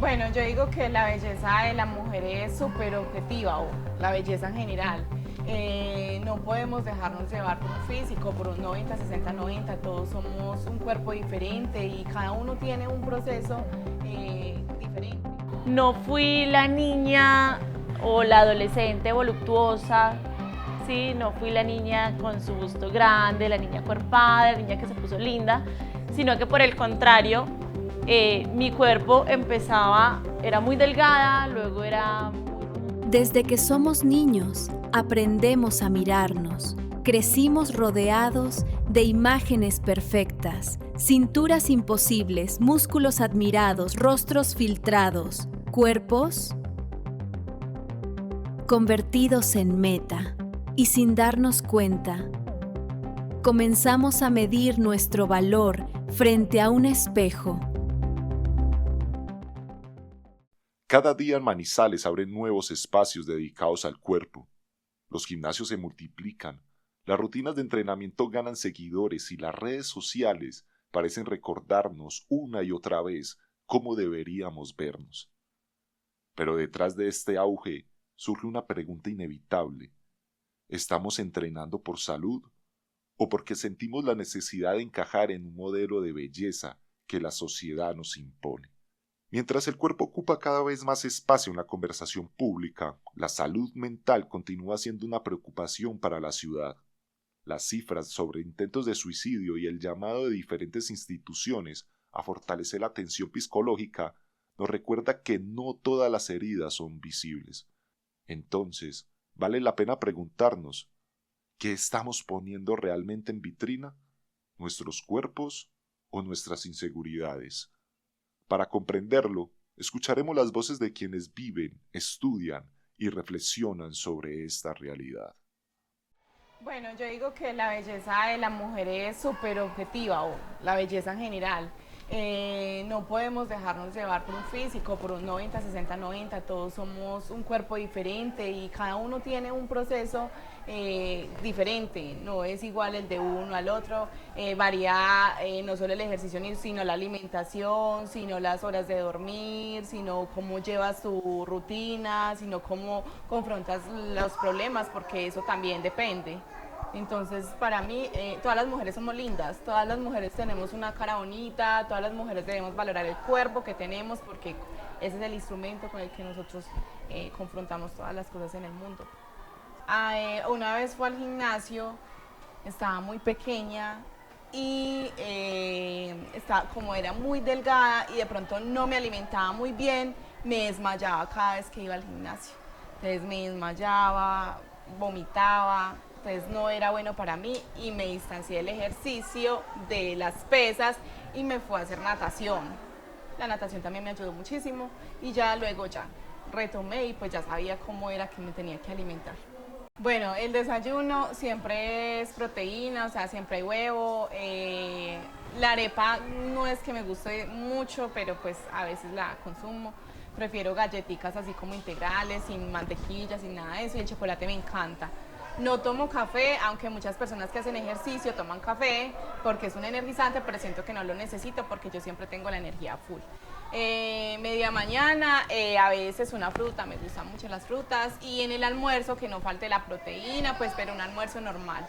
Bueno, yo digo que la belleza de la mujer es súper objetiva, o la belleza en general. No podemos dejarnos llevar por un físico, por un 90, 60, 90. Todos somos un cuerpo diferente y cada uno tiene un proceso diferente. No fui la niña o la adolescente voluptuosa, ¿sí? No fui la niña con su busto grande, la niña cuerpada, la niña que se puso linda, sino que por el contrario, mi cuerpo era muy delgada, luego era muy... Desde que somos niños, aprendemos a mirarnos. Crecimos rodeados de imágenes perfectas, cinturas imposibles, músculos admirados, rostros filtrados, cuerpos convertidos en meta. Y sin darnos cuenta, comenzamos a medir nuestro valor frente a un espejo. Cada día en Manizales abren nuevos espacios dedicados al cuerpo. Los gimnasios se multiplican, las rutinas de entrenamiento ganan seguidores y las redes sociales parecen recordarnos una y otra vez cómo deberíamos vernos. Pero detrás de este auge surge una pregunta inevitable. ¿Estamos entrenando por salud o porque sentimos la necesidad de encajar en un modelo de belleza que la sociedad nos impone? Mientras el cuerpo ocupa cada vez más espacio en la conversación pública, la salud mental continúa siendo una preocupación para la ciudad. Las cifras sobre intentos de suicidio y el llamado de diferentes instituciones a fortalecer la atención psicológica nos recuerda que no todas las heridas son visibles. Entonces, vale la pena preguntarnos, ¿qué estamos poniendo realmente en vitrina? ¿Nuestros cuerpos o nuestras inseguridades? Para comprenderlo, escucharemos las voces de quienes viven, estudian y reflexionan sobre esta realidad. Bueno, yo digo que la belleza de la mujer es súper objetiva, o la belleza en general. No podemos dejarnos llevar por un físico, por un 90, 60, 90. Todos somos un cuerpo diferente y cada uno tiene un proceso diferente. No es igual el de uno al otro. Varía no solo el ejercicio, sino la alimentación, sino las horas de dormir, sino cómo llevas tu rutina, sino cómo confrontas los problemas, porque eso también depende. Entonces, para mí, todas las mujeres somos lindas, todas las mujeres tenemos una cara bonita, todas las mujeres debemos valorar el cuerpo que tenemos, porque ese es el instrumento con el que nosotros confrontamos todas las cosas en el mundo. Una vez fue al gimnasio, estaba muy pequeña y como era muy delgada y de pronto no me alimentaba muy bien, me desmayaba cada vez que iba al gimnasio. Entonces me desmayaba, vomitaba. Entonces no era bueno para mí y me distancié del ejercicio, de las pesas y me fui a hacer natación. La natación también me ayudó muchísimo y ya luego ya retomé y pues ya sabía cómo era que me tenía que alimentar. Bueno, el desayuno siempre es proteína, o sea, siempre hay huevo. La arepa no es que me guste mucho, pero pues a veces la consumo. Prefiero galletitas así como integrales, sin mantequilla, sin nada de eso, y el chocolate me encanta. No tomo café, aunque muchas personas que hacen ejercicio toman café porque es un energizante, pero siento que no lo necesito porque yo siempre tengo la energía full. Media mañana, a veces una fruta, me gustan mucho las frutas, y en el almuerzo que no falte la proteína, pues pero un almuerzo normal.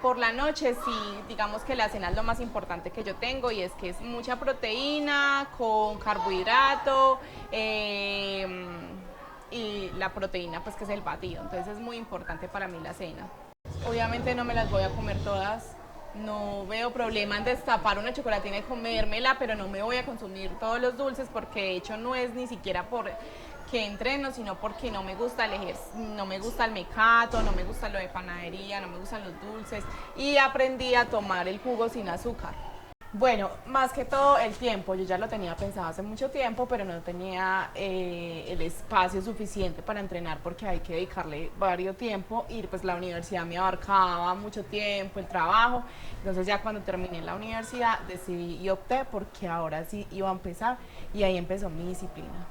Por la noche sí, digamos que la cena es lo más importante que yo tengo y es que es mucha proteína con carbohidrato, y la proteína pues que es el batido, entonces es muy importante para mí la cena. Obviamente no me las voy a comer todas, no veo problema en destapar una chocolatina y comérmela, pero no me voy a consumir todos los dulces porque de hecho no es ni siquiera por que entreno, sino porque no me gusta no me gusta el mecato, no me gusta lo de panadería, no me gustan los dulces y aprendí a tomar el jugo sin azúcar. Bueno, más que todo el tiempo, yo ya lo tenía pensado hace mucho tiempo, pero no tenía el espacio suficiente para entrenar porque hay que dedicarle varios tiempo y pues la universidad me abarcaba mucho tiempo, el trabajo, entonces ya cuando terminé la universidad decidí y opté porque ahora sí iba a empezar y ahí empezó mi disciplina.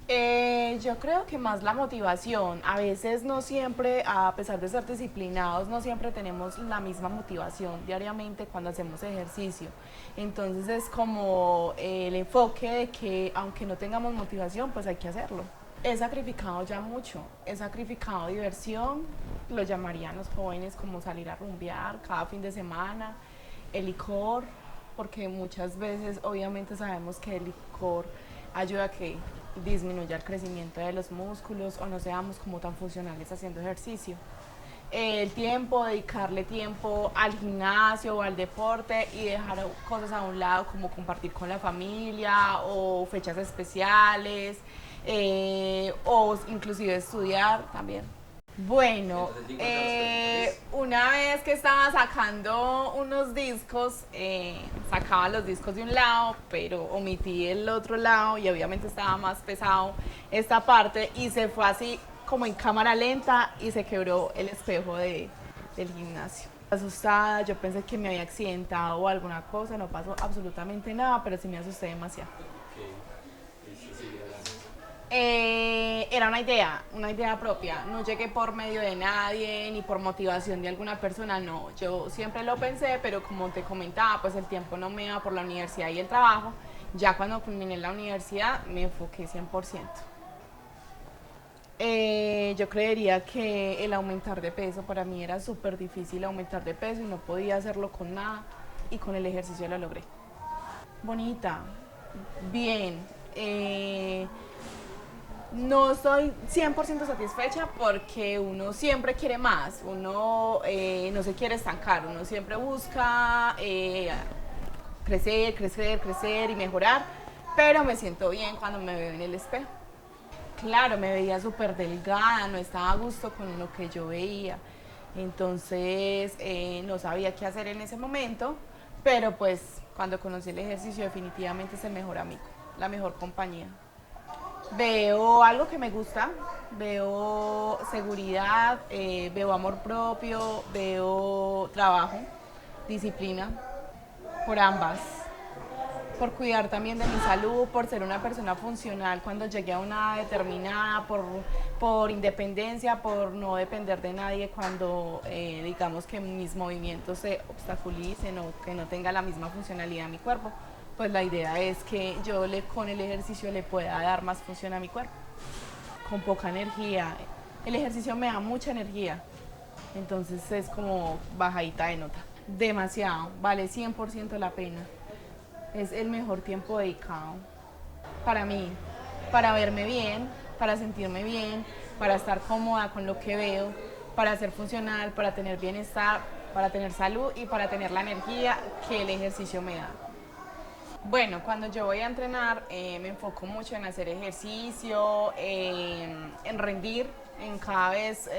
Yo creo que más la motivación. A veces no siempre, a pesar de ser disciplinados, no siempre tenemos la misma motivación diariamente cuando hacemos ejercicio. Entonces es como el enfoque de que aunque no tengamos motivación, pues hay que hacerlo. He sacrificado ya mucho, he sacrificado diversión, lo llamarían los jóvenes como salir a rumbear cada fin de semana, el licor, porque muchas veces obviamente sabemos que el licor ayuda a que disminuya el crecimiento de los músculos o no seamos como tan funcionales haciendo ejercicio. El tiempo, dedicarle tiempo al gimnasio o al deporte y dejar cosas a un lado como compartir con la familia o fechas especiales o inclusive estudiar también. Bueno, una vez que estaba sacando unos discos, sacaba los discos de un lado, pero omití el otro lado y obviamente estaba más pesado esta parte y se fue así como en cámara lenta y se quebró el espejo del gimnasio. Asustada, yo pensé que me había accidentado o alguna cosa, no pasó absolutamente nada, pero sí me asusté demasiado. Era una idea propia, no llegué por medio de nadie ni por motivación de alguna persona, no, yo siempre lo pensé, pero como te comentaba, pues el tiempo no me iba por la universidad y el trabajo, ya cuando culminé la universidad me enfoqué 100%. Yo creería que el aumentar de peso, para mí era súper difícil aumentar de peso y no podía hacerlo con nada y con el ejercicio lo logré. Bonita, bien. No estoy 100% satisfecha porque uno siempre quiere más, uno no se quiere estancar, uno siempre busca crecer, crecer, crecer y mejorar, pero me siento bien cuando me veo en el espejo. Claro, me veía súper delgada, no estaba a gusto con lo que yo veía, entonces no sabía qué hacer en ese momento, pero pues cuando conocí el ejercicio definitivamente es el mejor amigo, la mejor compañía. Veo algo que me gusta, veo seguridad, veo amor propio, veo trabajo, disciplina, por ambas, por cuidar también de mi salud, por ser una persona funcional cuando llegue a una edad determinada, por independencia, por no depender de nadie cuando digamos que mis movimientos se obstaculicen o que no tenga la misma funcionalidad en mi cuerpo. Pues la idea es que yo con el ejercicio le pueda dar más función a mi cuerpo, con poca energía. El ejercicio me da mucha energía, entonces es como bajadita de nota. Demasiado, vale 100% la pena. Es el mejor tiempo dedicado para mí, para verme bien, para sentirme bien, para estar cómoda con lo que veo, para ser funcional, para tener bienestar, para tener salud y para tener la energía que el ejercicio me da. Bueno, cuando yo voy a entrenar me enfoco mucho en hacer ejercicio, en rendir, en cada vez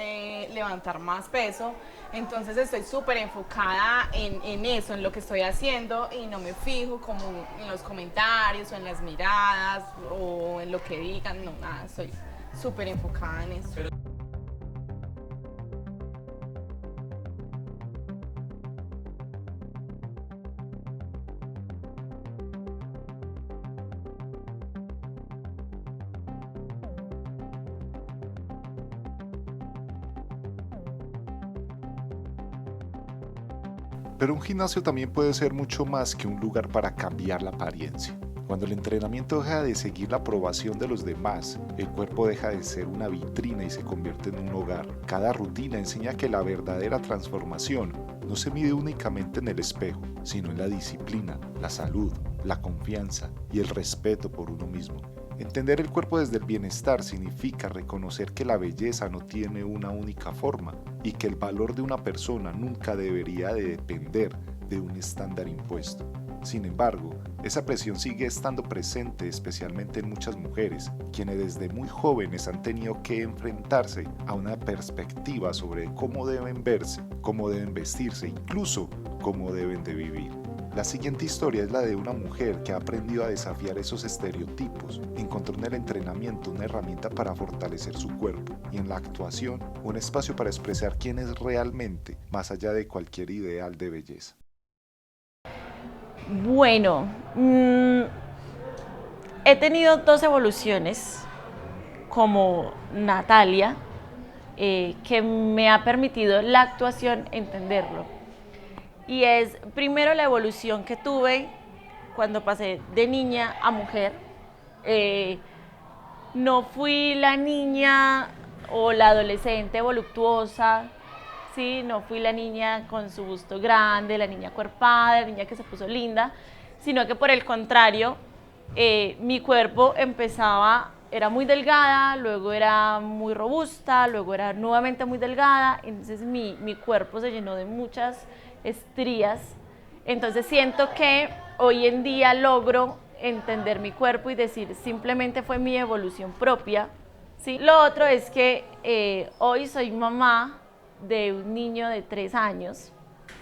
levantar más peso. Entonces estoy súper enfocada en eso, en lo que estoy haciendo y no me fijo como en los comentarios o en las miradas o en lo que digan, no, nada, estoy súper enfocada en eso. Pero un gimnasio también puede ser mucho más que un lugar para cambiar la apariencia. Cuando el entrenamiento deja de seguir la aprobación de los demás, el cuerpo deja de ser una vitrina y se convierte en un hogar. Cada rutina enseña que la verdadera transformación no se mide únicamente en el espejo, sino en la disciplina, la salud, la confianza y el respeto por uno mismo. Entender el cuerpo desde el bienestar significa reconocer que la belleza no tiene una única forma y que el valor de una persona nunca debería de depender de un estándar impuesto. Sin embargo, esa presión sigue estando presente especialmente en muchas mujeres, quienes desde muy jóvenes han tenido que enfrentarse a una perspectiva sobre cómo deben verse, cómo deben vestirse, incluso cómo deben de vivir. La siguiente historia es la de una mujer que ha aprendido a desafiar esos estereotipos, encontró en el entrenamiento una herramienta para fortalecer su cuerpo y en la actuación un espacio para expresar quién es realmente, más allá de cualquier ideal de belleza. Bueno, he tenido dos evoluciones como Natalia, que me ha permitido la actuación entenderlo. Y es primero la evolución que tuve cuando pasé de niña a mujer. No fui la niña o la adolescente voluptuosa, ¿sí? No fui la niña con su busto grande, la niña cuerpada, la niña que se puso linda, sino que por el contrario, mi cuerpo era muy delgada, luego era muy robusta, luego era nuevamente muy delgada, entonces mi cuerpo se llenó de muchas estrías. Entonces siento que hoy en día logro entender mi cuerpo y decir, simplemente fue mi evolución propia, ¿sí? Lo otro es que hoy soy mamá de un niño de 3 años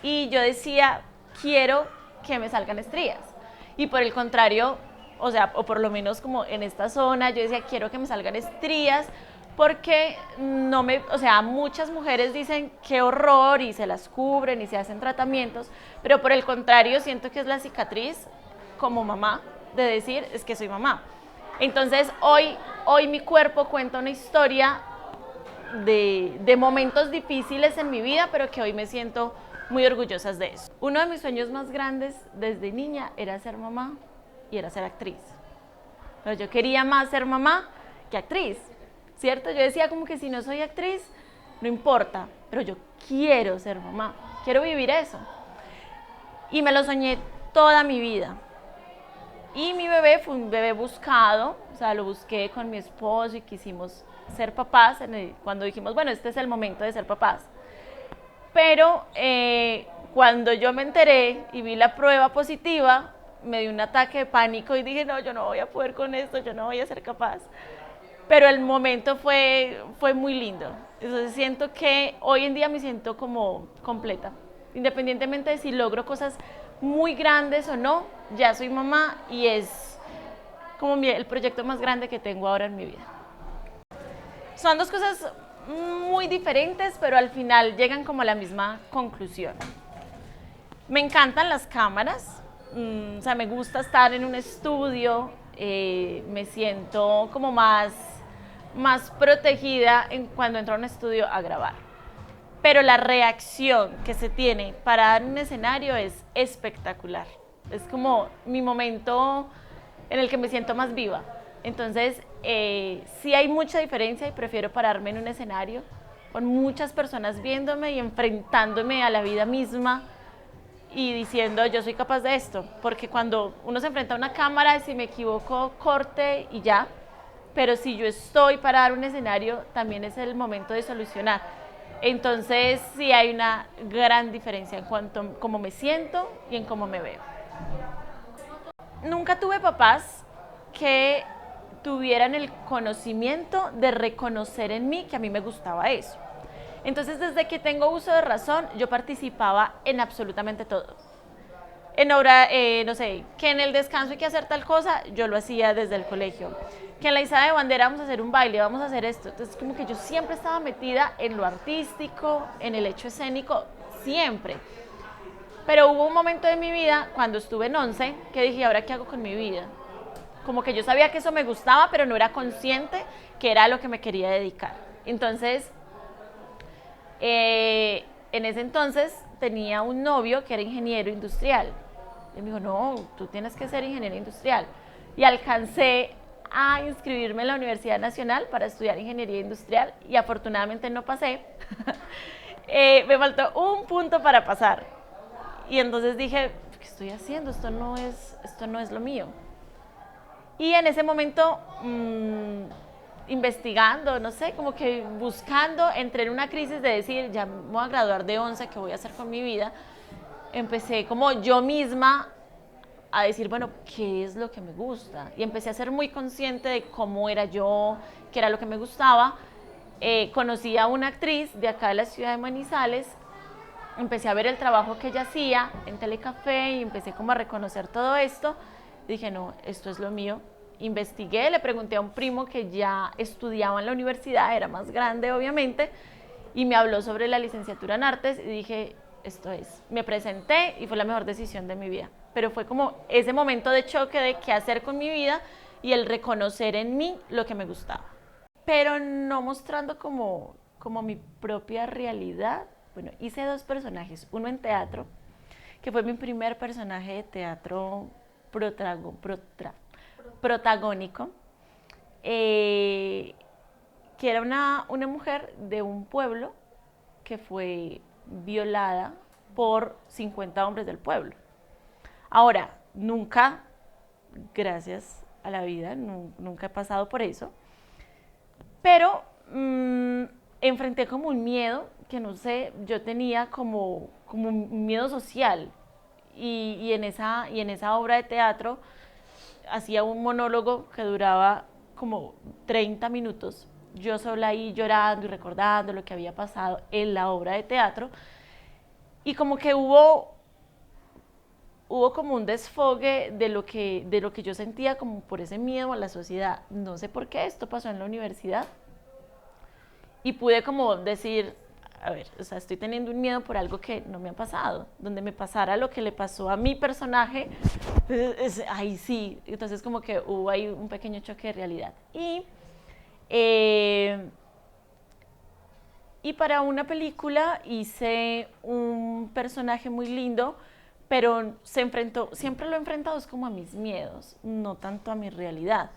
y yo decía, quiero que me salgan estrías. Y por el contrario, o por lo menos como en esta zona, yo decía, quiero que me salgan estrías, porque muchas mujeres dicen qué horror y se las cubren y se hacen tratamientos, pero por el contrario siento que es la cicatriz como mamá de decir, es que soy mamá. Entonces hoy mi cuerpo cuenta una historia de momentos difíciles en mi vida, pero que hoy me siento muy orgullosa de eso. Uno de mis sueños más grandes desde niña era ser mamá y era ser actriz. Pero yo quería más ser mamá que actriz, ¿cierto? Yo decía como que si no soy actriz, no importa, pero yo quiero ser mamá, quiero vivir eso. Y me lo soñé toda mi vida. Y mi bebé fue un bebé buscado, o sea, lo busqué con mi esposo y quisimos ser papás cuando dijimos, bueno, este es el momento de ser papás. Pero cuando yo me enteré y vi la prueba positiva, me dio un ataque de pánico y dije, no, yo no voy a poder con esto, yo no voy a ser capaz. Pero el momento fue muy lindo. Entonces siento que hoy en día me siento como completa. Independientemente de si logro cosas muy grandes o no, ya soy mamá y es como el proyecto más grande que tengo ahora en mi vida. Son dos cosas muy diferentes, pero al final llegan como a la misma conclusión. Me encantan las cámaras, me gusta estar en un estudio, me siento como más protegida cuando entro a un estudio a grabar. Pero la reacción que se tiene para dar un escenario es espectacular. Es como mi momento en el que me siento más viva. Entonces, sí hay mucha diferencia y prefiero pararme en un escenario con muchas personas viéndome y enfrentándome a la vida misma y diciendo, yo soy capaz de esto. Porque cuando uno se enfrenta a una cámara, si me equivoco, corte y ya. Pero si yo estoy para dar un escenario, también es el momento de solucionar. Entonces, sí hay una gran diferencia en cuanto a cómo me siento y en cómo me veo. Nunca tuve papás que tuvieran el conocimiento de reconocer en mí que a mí me gustaba eso. Entonces, desde que tengo uso de razón, yo participaba en absolutamente todo. En obra, no sé, que en el descanso hay que hacer tal cosa, yo lo hacía desde el colegio. Que en la izada de bandera vamos a hacer un baile, vamos a hacer esto. Entonces, como que yo siempre estaba metida en lo artístico, en el hecho escénico, siempre. Pero hubo un momento de mi vida, cuando estuve en 11, que dije, ¿ahora qué hago con mi vida? Como que yo sabía que eso me gustaba, pero no era consciente que era a lo que me quería dedicar. Entonces, en ese entonces tenía un novio que era ingeniero industrial. Y me dijo, no, tú tienes que ser ingeniero industrial. Y alcancé a inscribirme en la Universidad Nacional para estudiar ingeniería industrial y afortunadamente no pasé. Me faltó un punto para pasar. Y entonces dije, ¿qué estoy haciendo? Esto no es lo mío. Y en ese momento, investigando, no sé, como que buscando, entré en una crisis de decir, ya me voy a graduar de 11, ¿qué voy a hacer con mi vida? Empecé como yo misma a decir, bueno, ¿qué es lo que me gusta? Y empecé a ser muy consciente de cómo era yo, qué era lo que me gustaba. Conocí a una actriz de acá de la ciudad de Manizales, empecé a ver el trabajo que ella hacía en Telecafé y empecé como a reconocer todo esto. Dije, no, esto es lo mío. Investigué, le pregunté a un primo que ya estudiaba en la universidad, era más grande obviamente, y me habló sobre la licenciatura en artes y dije, esto es. Me presenté y fue la mejor decisión de mi vida. Pero fue como ese momento de choque de qué hacer con mi vida y el reconocer en mí lo que me gustaba. pero no mostrando como mi propia realidad. Bueno, hice 2 personajes, uno en teatro, que fue mi primer personaje de teatro protagónico, que era una mujer de un pueblo que fue violada por 50 hombres del pueblo. Ahora, nunca, gracias a la vida, nunca he pasado por eso, pero enfrenté como un miedo que no sé, yo tenía como un miedo social y en esa obra de teatro hacía un monólogo que duraba como 30 minutos, yo sola ahí llorando y recordando lo que había pasado en la obra de teatro y como que hubo como un desfogue de lo que yo sentía como por ese miedo a la sociedad. No sé por qué esto pasó en la universidad y pude como decir, a ver, o sea, estoy teniendo un miedo por algo que no me ha pasado, donde me pasara lo que le pasó a mi personaje, ay sí, entonces como que hubo ahí un pequeño choque de realidad. Y para una película hice un personaje muy lindo, pero siempre lo he enfrentado es como a mis miedos, no tanto a mi realidad.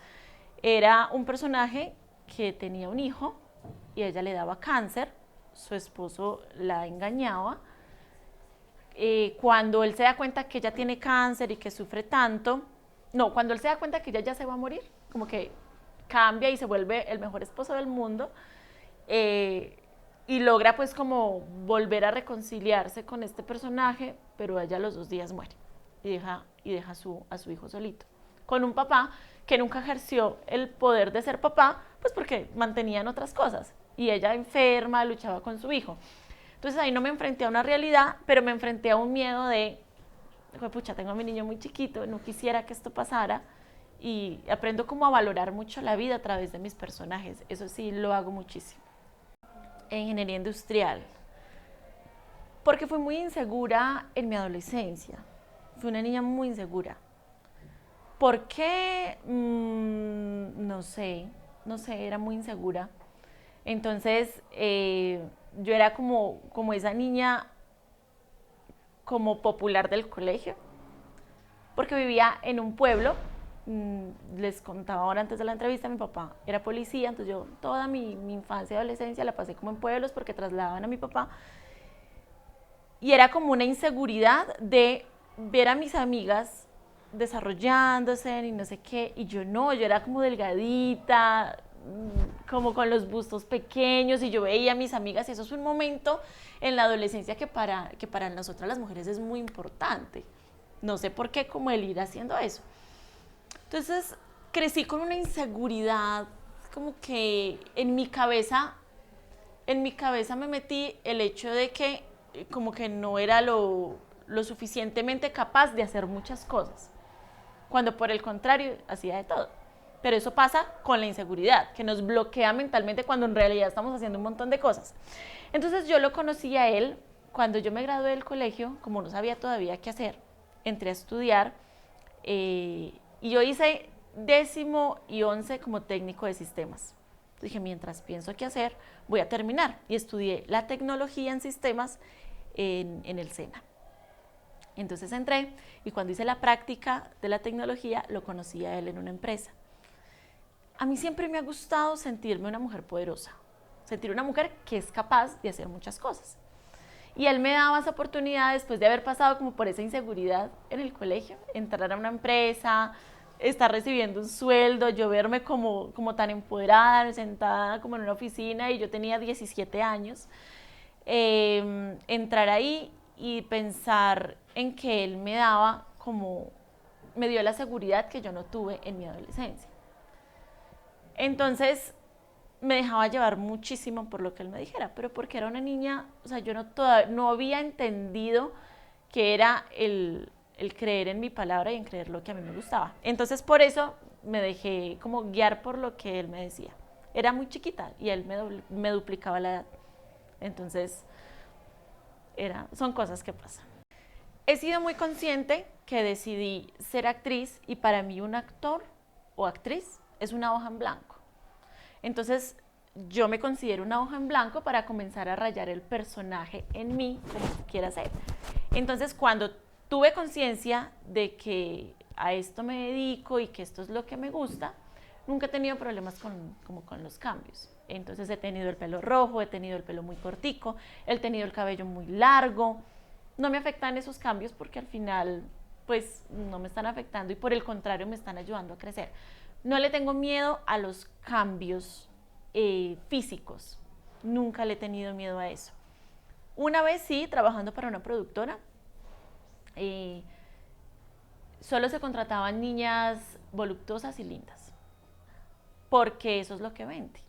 Era un personaje que tenía un hijo y ella le daba cáncer, su esposo la engañaba. Cuando él se da cuenta que ella tiene cáncer y que sufre tanto, no, cuando él se da cuenta que ella ya se va a morir, como que cambia y se vuelve el mejor esposo del mundo, y logra pues como volver a reconciliarse con este personaje, pero ella a los 2 días muere y deja a su hijo solito, con un papá que nunca ejerció el poder de ser papá, pues porque mantenían otras cosas, y ella enferma, luchaba con su hijo. Entonces ahí no me enfrenté a una realidad, pero me enfrenté a un miedo de, pucha, tengo a mi niño muy chiquito, no quisiera que esto pasara, y aprendo como a valorar mucho la vida a través de mis personajes, eso sí lo hago muchísimo. En ingeniería industrial, porque fui muy insegura en mi adolescencia, fui una niña muy insegura. ¿Por qué? No sé, era muy insegura. Entonces yo era como esa niña como popular del colegio, porque vivía en un pueblo. Les contaba ahora antes de la entrevista, mi papá era policía, entonces yo toda mi infancia y adolescencia la pasé como en pueblos porque trasladaban a mi papá, y era como una inseguridad de ver a mis amigas desarrollándose y no sé qué, y yo no, yo era como delgadita, como con los bustos pequeños, y yo veía a mis amigas, y eso es un momento en la adolescencia que para nosotras las mujeres es muy importante, no sé por qué, como el ir haciendo eso. Entonces crecí con una inseguridad, como que en mi cabeza me metí el hecho de que como que no era lo suficientemente capaz de hacer muchas cosas, cuando por el contrario hacía de todo. Pero eso pasa con la inseguridad, que nos bloquea mentalmente cuando en realidad estamos haciendo un montón de cosas. Entonces yo lo conocí a él cuando yo me gradué del colegio, como no sabía todavía qué hacer, entré a estudiar, y yo hice 10º y 11 como técnico de sistemas. Dije, mientras pienso qué hacer, voy a terminar. Y estudié la tecnología en sistemas en el SENA. Entonces entré, y cuando hice la práctica de la tecnología, lo conocí a él en una empresa. A mí siempre me ha gustado sentirme una mujer poderosa, sentir una mujer que es capaz de hacer muchas cosas. Y él me daba esa oportunidad, después de haber pasado como por esa inseguridad en el colegio, entrar a una empresa, estar recibiendo un sueldo, yo verme como tan empoderada, sentada como en una oficina, y yo tenía 17 años, entrar ahí y pensar en que él me dio la seguridad que yo no tuve en mi adolescencia. Entonces me dejaba llevar muchísimo por lo que él me dijera, pero porque era una niña, o sea, yo no había entendido que era el creer en mi palabra y en creer lo que a mí me gustaba. Entonces por eso me dejé como guiar por lo que él me decía. Era muy chiquita y él me duplicaba la edad. Entonces son cosas que pasan. He sido muy consciente que decidí ser actriz, y para mí un actor o actriz es una hoja en blanco. Entonces yo me considero una hoja en blanco para comenzar a rayar el personaje en mí como quiera ser. Entonces, cuando tuve conciencia de que a esto me dedico y que esto es lo que me gusta, nunca he tenido problemas como con los cambios. Entonces he tenido el pelo rojo, he tenido el pelo muy cortico, he tenido el cabello muy largo. No me afectan esos cambios porque al final pues no me están afectando y por el contrario me están ayudando a crecer. No le tengo miedo a los cambios físicos, nunca le he tenido miedo a eso. Una vez sí, trabajando para una productora, solo se contrataban niñas voluptuosas y lindas, porque eso es lo que vende.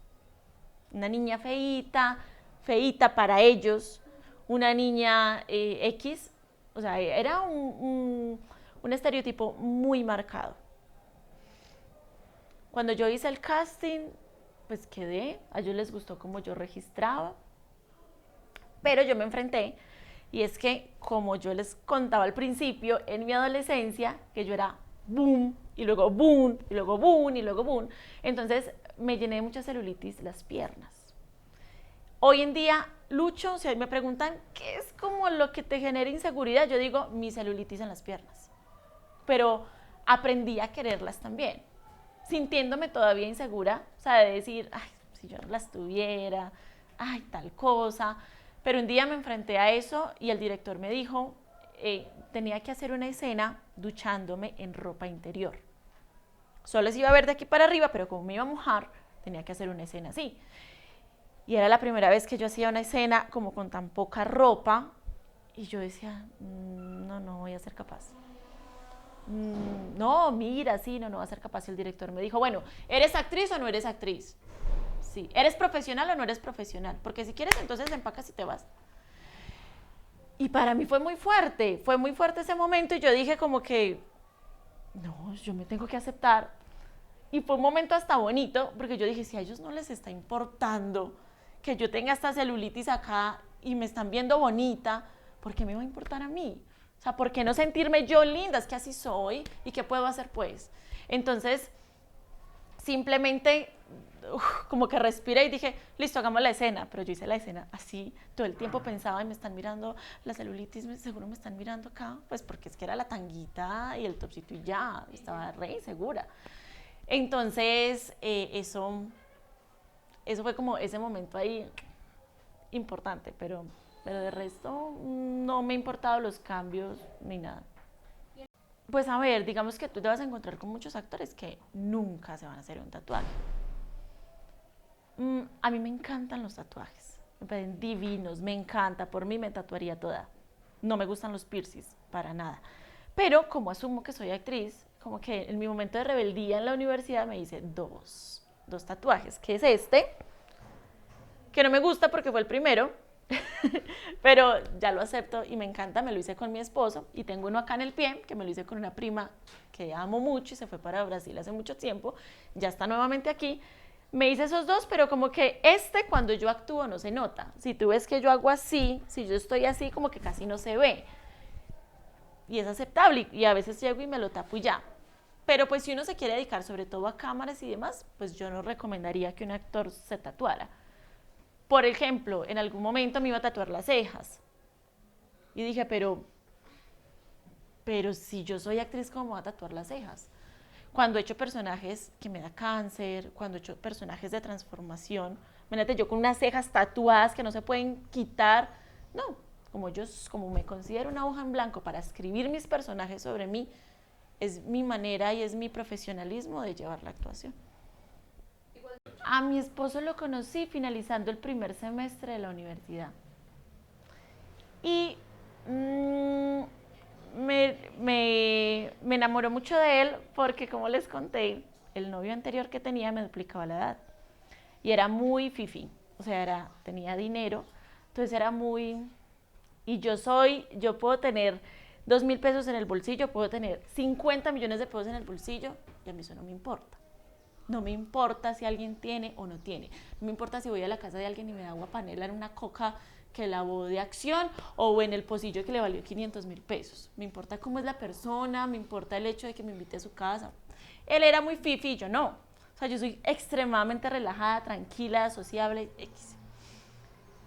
Una niña feíta, feíta para ellos, una niña X, o sea, era un estereotipo muy marcado. Cuando yo hice el casting, pues quedé, a ellos les gustó como yo registraba, pero yo me enfrenté, y es que como yo les contaba al principio, en mi adolescencia, que yo era boom, y luego boom, y luego boom, y luego boom, entonces me llené de mucha celulitis las piernas. Hoy en día lucho, si me preguntan qué es como lo que te genera inseguridad, yo digo mi celulitis en las piernas, pero aprendí a quererlas también, sintiéndome todavía insegura, o sea, de decir, ay, si yo no las tuviera, ay, tal cosa. Pero un día me enfrenté a eso y el director me dijo, tenía que hacer una escena duchándome en ropa interior. Solo se iba a ver de aquí para arriba, pero como me iba a mojar, tenía que hacer una escena así. Y era la primera vez que yo hacía una escena como con tan poca ropa y yo decía, no voy a ser capaz. No, mira, sí, no va a ser capaz. Y el director me dijo, bueno, ¿eres actriz o no eres actriz? Sí. ¿Eres profesional o no eres profesional? Porque si quieres, entonces empacas y te vas. Y para mí fue muy fuerte ese momento y yo dije como que, no, yo me tengo que aceptar. Y fue un momento hasta bonito, porque yo dije, si a ellos no les está importando que yo tenga esta celulitis acá y me están viendo bonita, ¿por qué me va a importar a mí? O sea, ¿por qué no sentirme yo linda? Es que así soy, ¿y qué puedo hacer pues? Entonces, simplemente como que respiré y dije, listo, hagamos la escena. Pero yo hice la escena así, todo el tiempo pensaba y me están mirando la celulitis, seguro me están mirando acá, pues porque es que era la tanguita y el topsito y ya, estaba re insegura. Entonces, eso fue como ese momento ahí importante, pero de resto no me ha importado los cambios ni nada. Pues a ver, digamos que tú te vas a encontrar con muchos actores que nunca se van a hacer un tatuaje. A mí me encantan los tatuajes, me parecen divinos, me encanta, por mí me tatuaría toda. No me gustan los piercings, para nada. Pero como asumo que soy actriz, como que en mi momento de rebeldía en la universidad me hice dos tatuajes, que es este, que no me gusta porque fue el primero, pero ya lo acepto y me encanta, me lo hice con mi esposo, y tengo uno acá en el pie, que me lo hice con una prima que amo mucho y se fue para Brasil hace mucho tiempo, ya está nuevamente aquí. Me hice esos dos, pero como que cuando yo actúo no se nota. Si tú ves que yo hago así, si yo estoy así, como que casi no se ve. Y es aceptable, y a veces llego y me lo tapo y ya. Pero pues si uno se quiere dedicar sobre todo a cámaras y demás, pues yo no recomendaría que un actor se tatuara. Por ejemplo, en algún momento me iba a tatuar las cejas. Y dije, pero si yo soy actriz, ¿cómo me voy a tatuar las cejas? Cuando he hecho personajes que me da cáncer, cuando he hecho personajes de transformación, imagínate yo con unas cejas tatuadas que no se pueden quitar. No, como me considero una hoja en blanco para escribir mis personajes sobre mí, es mi manera y es mi profesionalismo de llevar la actuación. A mi esposo lo conocí finalizando el primer semestre de la universidad. Y me enamoró mucho de él porque, como les conté, el novio anterior que tenía me duplicaba la edad. Y era muy fifí, o sea, tenía dinero, entonces era muy... Y yo puedo tener 2.000 pesos en el bolsillo, puedo tener 50 millones de pesos en el bolsillo, y a mí eso no me importa. No me importa si alguien tiene o no tiene. No me importa si voy a la casa de alguien y me da agua panela en una coca que lavó de Acción o en el pocillo que le valió 500.000 pesos. Me importa cómo es la persona, me importa el hecho de que me invite a su casa. Él era muy fifi, yo no. O sea, yo soy extremadamente relajada, tranquila, sociable, X.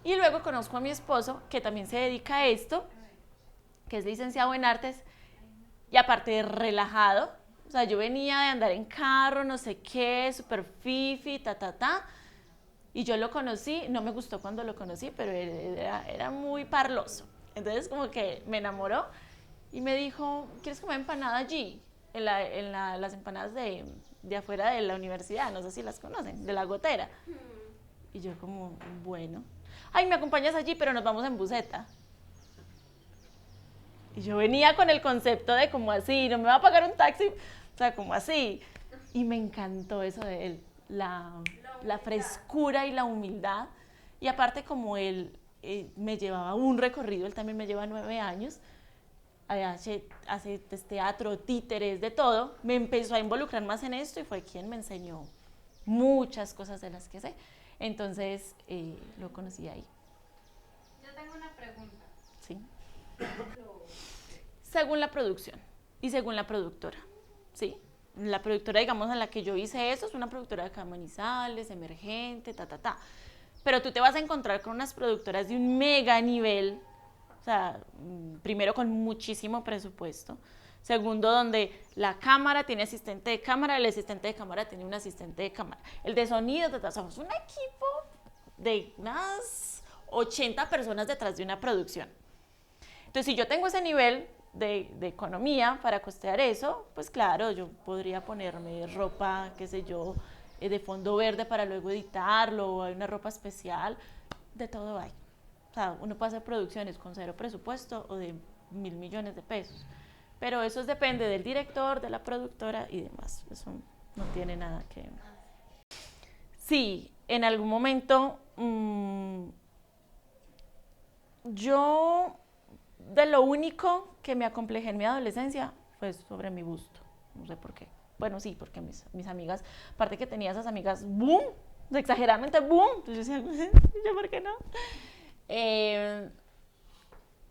Y luego conozco a mi esposo, que también se dedica a esto, que es licenciado en artes, y aparte de relajado, o sea, yo venía de andar en carro, no sé qué, súper fifi, y yo lo conocí, no me gustó cuando lo conocí, pero era muy parloso. Entonces como que me enamoró y me dijo, ¿quieres comer empanada allí? Las empanadas de afuera de la universidad, no sé si las conocen, de La Gotera. Y yo como, bueno. Ay, me acompañas allí, pero nos vamos en buseta. Y yo venía con el concepto de como así, no me va a pagar un taxi, o sea, como así. Y me encantó eso de él, la frescura y la humildad. Y aparte como él me llevaba un recorrido, él también me lleva 9 años, hace teatro, títeres, de todo, me empezó a involucrar más en esto y fue quien me enseñó muchas cosas de las que sé. Entonces lo conocí ahí. Yo tengo una pregunta. Sí. Según la producción y según la productora, ¿sí? La productora, digamos, en la que yo hice eso es una productora de acá de Manizales, emergente, Pero tú te vas a encontrar con unas productoras de un mega nivel, o sea, primero con muchísimo presupuesto, segundo donde la cámara tiene asistente de cámara, el asistente de cámara tiene un asistente de cámara, el de sonido, somos un equipo de unas 80 personas detrás de una producción. Entonces, si yo tengo ese nivel de economía para costear eso, pues claro, yo podría ponerme ropa, qué sé yo, de fondo verde para luego editarlo, o hay una ropa especial, de todo hay. O sea, uno puede hacer producciones con 0 presupuesto o de 1.000 millones de pesos. Pero eso depende del director, de la productora y demás. Eso no tiene nada que... Sí, en algún momento yo... De lo único que me acomplejé en mi adolescencia fue sobre mi busto. No sé por qué. Bueno, sí, porque mis amigas, aparte que tenía esas amigas, boom, exageradamente boom. Entonces yo decía, ¿yo por qué no?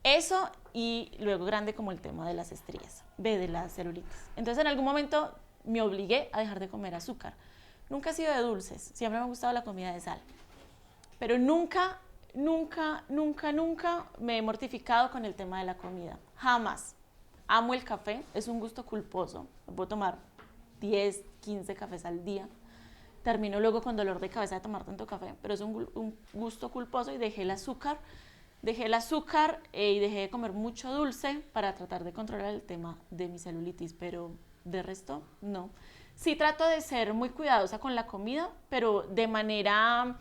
Eso y luego grande como el tema de las estrías, de la celulitis. Entonces en algún momento me obligué a dejar de comer azúcar. Nunca he sido de dulces, siempre me ha gustado la comida de sal. Pero nunca me he mortificado con el tema de la comida. Jamás. Amo el café, es un gusto culposo. Me puedo tomar 10, 15 cafés al día. Termino luego con dolor de cabeza de tomar tanto café, pero es un gusto culposo y dejé el azúcar. Y dejé de comer mucho dulce para tratar de controlar el tema de mi celulitis, pero de resto, no. Sí trato de ser muy cuidadosa con la comida, pero de manera...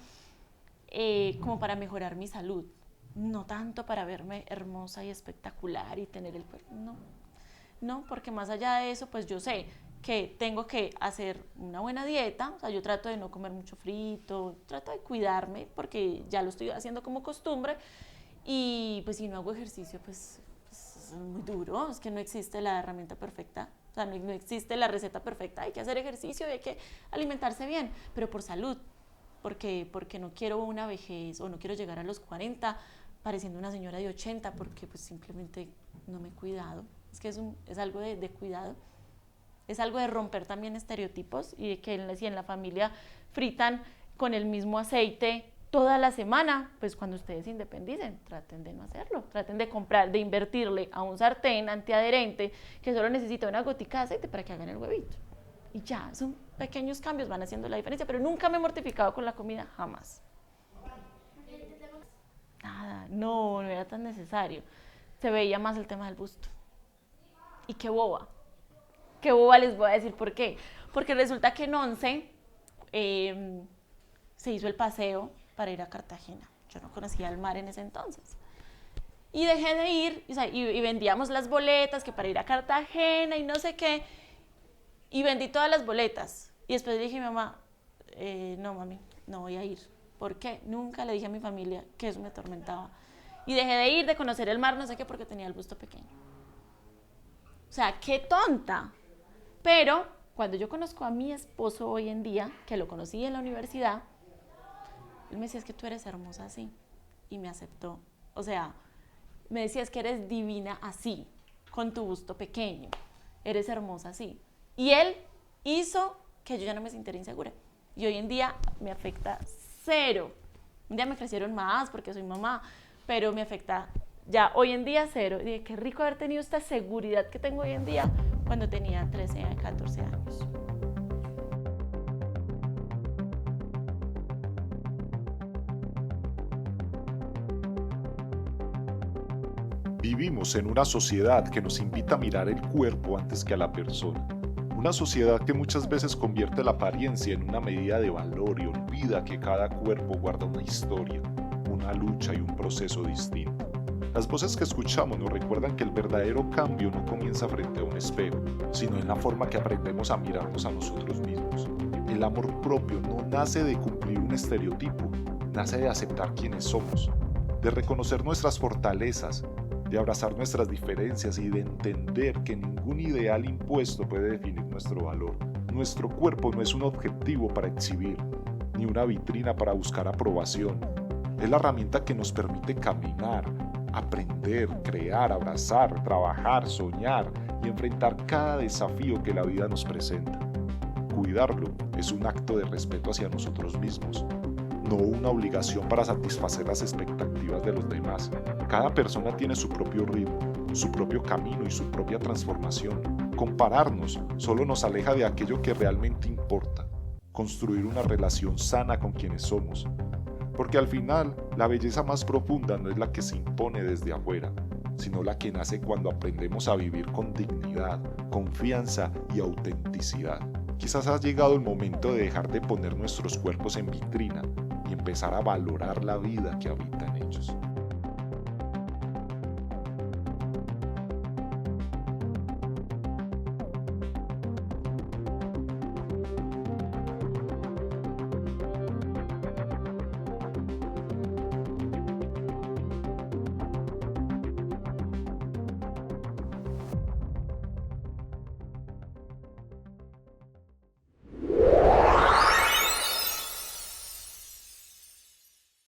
como para mejorar mi salud, no tanto para verme hermosa y espectacular y tener el cuerpo, no, porque más allá de eso, pues yo sé que tengo que hacer una buena dieta, o sea, yo trato de no comer mucho frito, trato de cuidarme porque ya lo estoy haciendo como costumbre y pues si no hago ejercicio, pues es muy duro, es que no existe la herramienta perfecta, o sea, no existe la receta perfecta, hay que hacer ejercicio y hay que alimentarse bien, pero por salud. Porque no quiero una vejez o no quiero llegar a los 40 pareciendo una señora de 80 porque pues simplemente no me he cuidado. Es que es algo de cuidado, es algo de romper también estereotipos y de que si en la familia fritan con el mismo aceite toda la semana, pues cuando ustedes se independicen, traten de no hacerlo, traten de comprar, de invertirle a un sartén antiadherente que solo necesita una gotica de aceite para que hagan el huevito. Y ya, son pequeños cambios, van haciendo la diferencia, pero nunca me he mortificado con la comida, jamás. Nada, no era tan necesario. Se veía más el tema del busto. Y qué boba les voy a decir por qué. Porque resulta que en 11 se hizo el paseo para ir a Cartagena. Yo no conocía el mar en ese entonces. Y dejé de ir, y vendíamos las boletas que para ir a Cartagena y no sé qué. Y vendí todas las boletas. Y después le dije a mi mamá, no mami, no voy a ir. ¿Por qué? Nunca le dije a mi familia que eso me atormentaba. Y dejé de ir, de conocer el mar, no sé qué, porque tenía el busto pequeño. O sea, qué tonta. Pero cuando yo conozco a mi esposo hoy en día, que lo conocí en la universidad, él me decía, es que tú eres hermosa así. Y me aceptó. O sea, me decía, es que eres divina así, con tu busto pequeño. Eres hermosa así. Y él hizo que yo ya no me sintiera insegura. Y hoy en día me afecta cero. Un día me crecieron más porque soy mamá, pero me afecta ya hoy en día cero. Y dije, qué rico haber tenido esta seguridad que tengo hoy en día cuando tenía 13, 14 años. Vivimos en una sociedad que nos invita a mirar el cuerpo antes que a la persona. Una sociedad que muchas veces convierte la apariencia en una medida de valor y olvida que cada cuerpo guarda una historia, una lucha y un proceso distinto. Las voces que escuchamos nos recuerdan que el verdadero cambio no comienza frente a un espejo, sino en la forma que aprendemos a mirarnos a nosotros mismos. El amor propio no nace de cumplir un estereotipo, nace de aceptar quienes somos, de reconocer nuestras fortalezas, de abrazar nuestras diferencias y de entender que ningún ideal impuesto puede definir nuestro valor. Nuestro cuerpo no es un objetivo para exhibir, ni una vitrina para buscar aprobación. Es la herramienta que nos permite caminar, aprender, crear, abrazar, trabajar, soñar y enfrentar cada desafío que la vida nos presenta. Cuidarlo es un acto de respeto hacia nosotros mismos, no una obligación para satisfacer las expectativas de los demás. Cada persona tiene su propio ritmo, su propio camino y su propia transformación. Compararnos solo nos aleja de aquello que realmente importa, construir una relación sana con quienes somos. Porque al final, la belleza más profunda no es la que se impone desde afuera, sino la que nace cuando aprendemos a vivir con dignidad, confianza y autenticidad. Quizás ha llegado el momento de dejar de poner nuestros cuerpos en vitrina y empezar a valorar la vida que habita en ellos.